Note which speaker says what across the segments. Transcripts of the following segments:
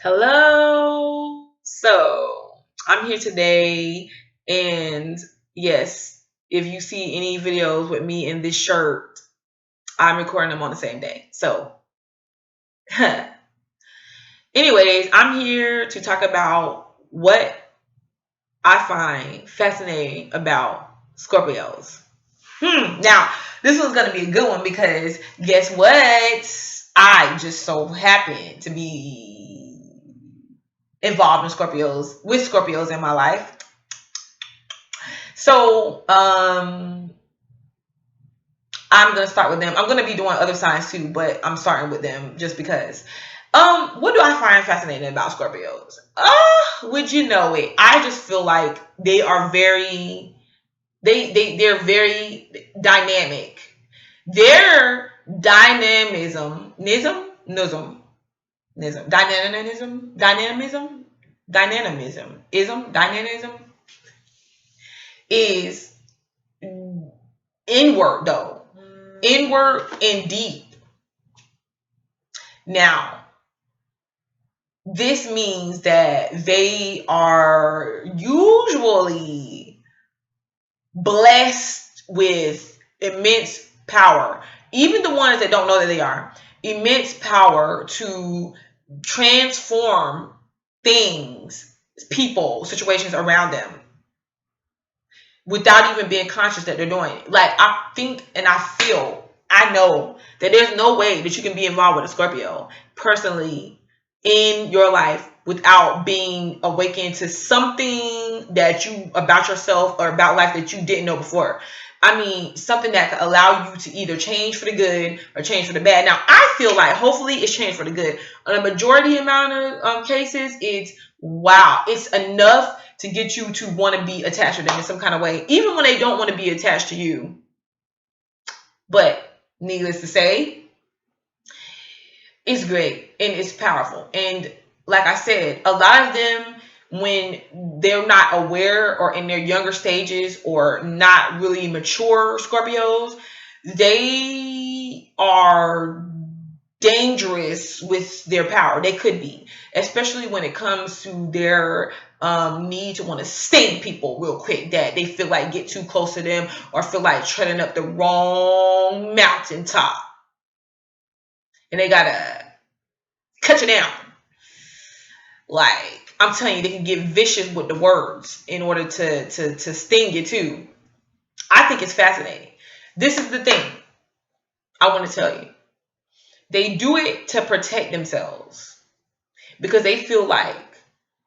Speaker 1: Hello. So I'm here today, and yes, if you see any videos with me in this shirt, I'm recording them on the same day. So, anyways, I'm here to talk about what I find fascinating about Scorpios. Now, this one's gonna be a good one because guess what? I just so happen to be involved in Scorpios in my life. So I'm gonna start with them. I'm gonna be doing other signs too, but I'm starting with them just because. What do I find fascinating about Scorpios? Would you know it? I just feel like they are very they're very dynamic. Their dynamism, dynamism is inward though, inward and deep. Now, this means that they are usually blessed with immense power. Even the ones that don't know that they are, immense power to transform things, people, situations around them without even being conscious that they're doing it. Like, I think and I know that there's no way that you can be involved with a Scorpio personally in your life without being awakened to something that you about yourself or about life that you didn't know before. I mean, something that could allow you to either change for the good or change for the bad. Now, I feel like hopefully it's changed for the good. On a majority amount of cases, it's wow, it's enough to get you to want to be attached to them in some kind of way, even when they don't want to be attached to you. But needless to say, it's great and it's powerful. And like I said, a lot of them, when they're not aware or in their younger stages or not really mature Scorpios, they are dangerous with their power. They could be, especially when it comes to their need to want to sting people real quick, that they feel like get too close to them or feel like treading up the wrong mountaintop and they gotta cut you down. Like, I'm telling you, they can get vicious with the words in order to sting you too. I think it's fascinating. This is the thing I want to tell you. They do it to protect themselves because they feel like,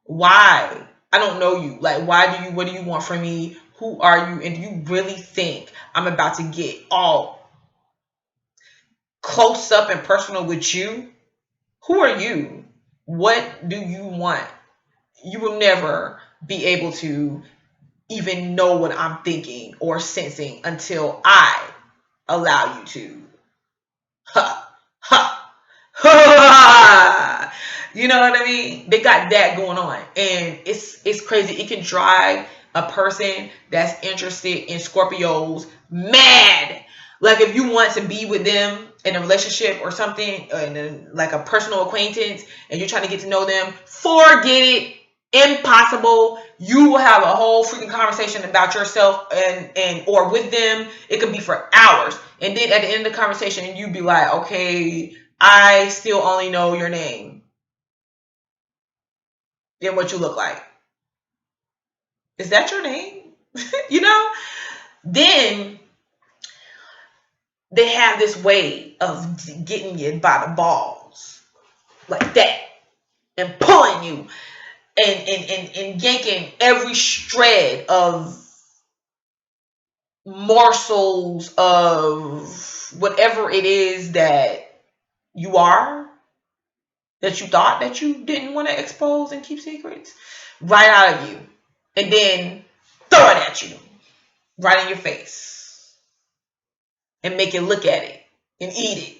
Speaker 1: why? I don't know you. Like, what do you want from me? Who are you? And do you really think I'm about to get all close up and personal with you? Who are you? What do you want? You will never be able to even know what I'm thinking or sensing until I allow you to. Ha, ha, ha. You know what I mean? They got that going on, and it's crazy. It can drive a person that's interested in Scorpios mad. Like, if you want to be with them in a relationship or something, and like a personal acquaintance, and you're trying to get to know them, forget it. Impossible. You will have a whole freaking conversation about yourself and or with them. It could be for hours, and then at the end of the conversation, you'd be like, okay, I still only know your name and what you look like. Is that your name? You know? Then they have this way of getting you by the balls like that and pulling you and yanking every shred of morsels of whatever it is that you are, that you thought that you didn't want to expose and keep secrets, right out of you, and then throw it at you right in your face and make you look at it and eat it.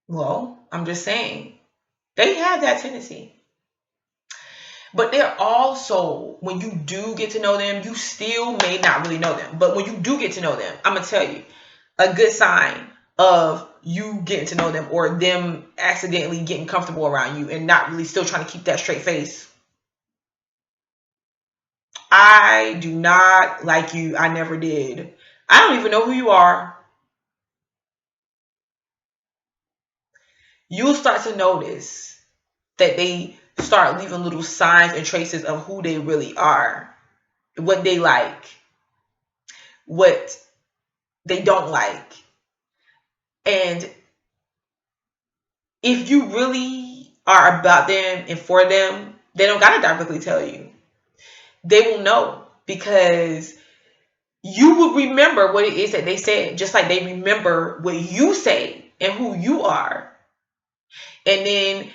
Speaker 1: Well, I'm just saying, they have that tendency. But they're also, when you do get to know them, you still may not really know them. But when you do get to know them, I'm going to tell you, a good sign of you getting to know them or them accidentally getting comfortable around you and not really still trying to keep that straight face. I do not like you. I never did. I don't even know who you are. You'll start to notice that they start leaving little signs and traces of who they really are, what they like, what they don't like. And if you really are about them and for them, they don't got to directly tell you. They will know because you will remember what it is that they said, just like they remember what you say and who you are. And then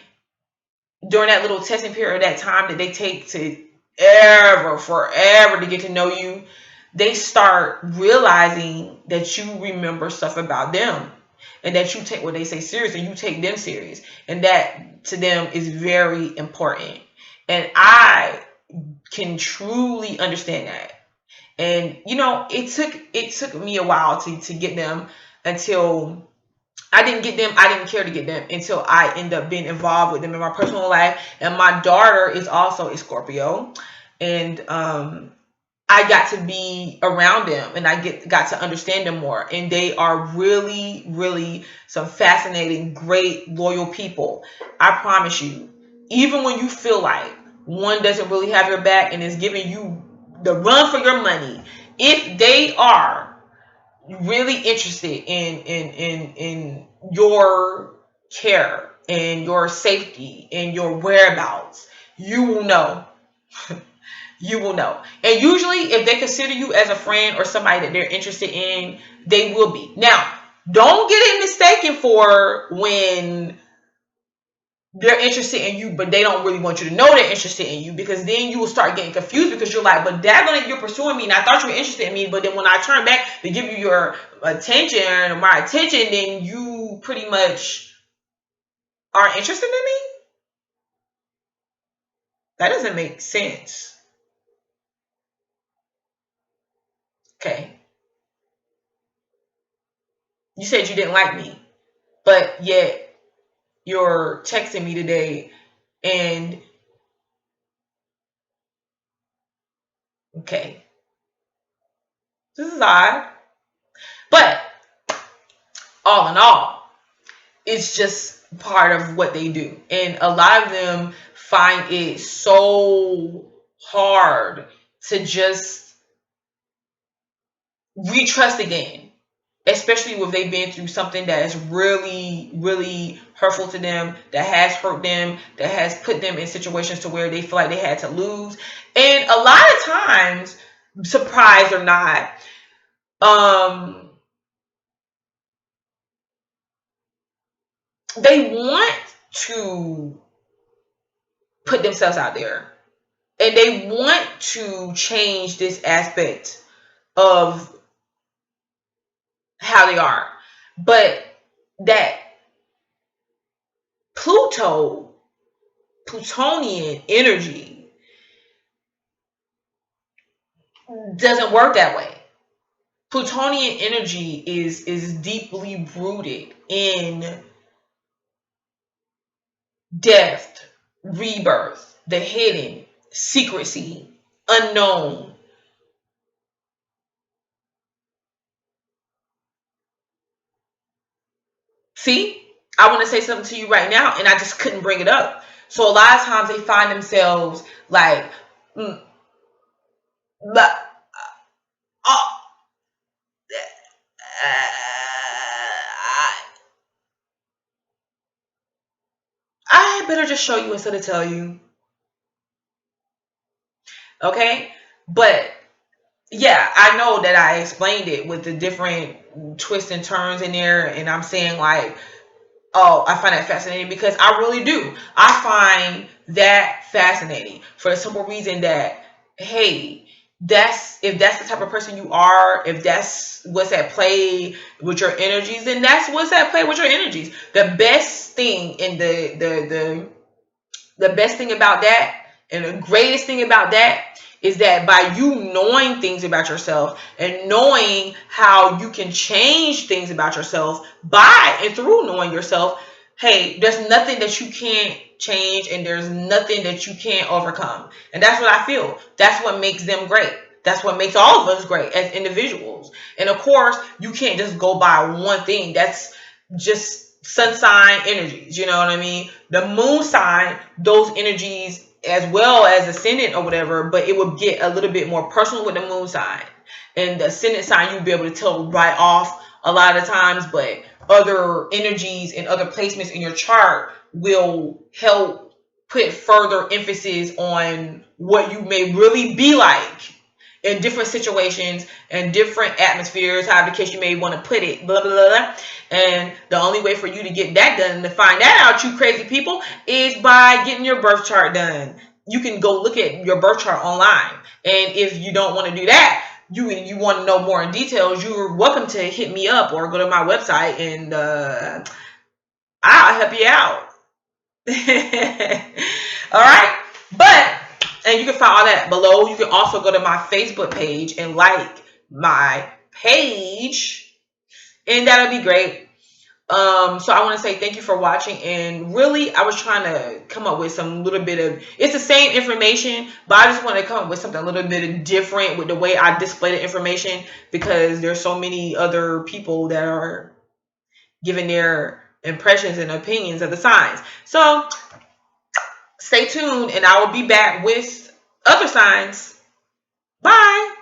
Speaker 1: during that little testing period, that time that they take to forever to get to know you, they start realizing that you remember stuff about them and that you take what they say serious and you take them serious. And that to them is very important. And I can truly understand that. And it took me a while to get them until I didn't get them. I didn't care to get them until I end up being involved with them in my personal life. And my daughter is also a Scorpio, and I got to be around them, and I got to understand them more. And they are really, really some fascinating, great, loyal people. I promise you. Even when you feel like one doesn't really have your back and is giving you the run for your money, if they are really interested in your care and your safety and your whereabouts, you will know. You will know. And usually if they consider you as a friend or somebody that they're interested in, they will be. Now, don't get it mistaken for when they're interested in you, but they don't really want you to know they're interested in you, because then you will start getting confused because you're like, but daggone it, you're pursuing me and I thought you were interested in me, but then when I turn back to give you your attention or my attention, then you pretty much are interested in me? That doesn't make sense. Okay. You said you didn't like me, but yet you're texting me today and okay. This is odd. But all in all, it's just part of what they do. And a lot of them find it so hard to just retrust again, especially if they've been through something that is really, really hurtful to them, that has hurt them, that has put them in situations to where they feel like they had to lose. And a lot of times, surprised or not, they want to put themselves out there and they want to change this aspect of how they are. But that Plutonian energy doesn't work that way. Plutonian energy is deeply rooted in death, rebirth, the hidden, secrecy, unknown. See, I want to say something to you right now, and I just couldn't bring it up. So a lot of times they find themselves like, but oh, I better just show you instead of tell you, okay? But yeah, I know that I explained it with the different twists and turns in there, and I'm saying like, oh, I find that fascinating because I really do. I find that fascinating for the simple reason that, hey, if that's the type of person you are, if that's what's at play with your energies, then that's what's at play with your energies. The best thing in the best thing about that, and the greatest thing about that is that by you knowing things about yourself and knowing how you can change things about yourself by and through knowing yourself, hey, there's nothing that you can't change and there's nothing that you can't overcome. And that's what I feel. That's what makes them great. That's what makes all of us great as individuals. And of course, you can't just go by one thing. That's just sun sign energies. You know what I mean? The moon sign, those energies as well as ascendant or whatever, but it would get a little bit more personal with the moon sign. And the ascendant sign, you'll be able to tell right off a lot of times, but other energies and other placements in your chart will help put further emphasis on what you may really be like in different situations and different atmospheres, however the case you may want to put it, blah, blah, blah. And the only way for you to get that done, to find that out, you crazy people, is by getting your birth chart done. You can go look at your birth chart online. And if you don't want to do that, you want to know more in details, you're welcome to hit me up or go to my website and I'll help you out. All right. But, and you can find all that below. You can also go to my Facebook page and like my page, and that'll be great. So I want to say thank you for watching, and really I was trying to come up with some little bit of, it's the same information, but I just want to come up with something a little bit different with the way I display the information, because there's so many other people that are giving their impressions and opinions of the signs. So stay tuned and I will be back with other signs. Bye.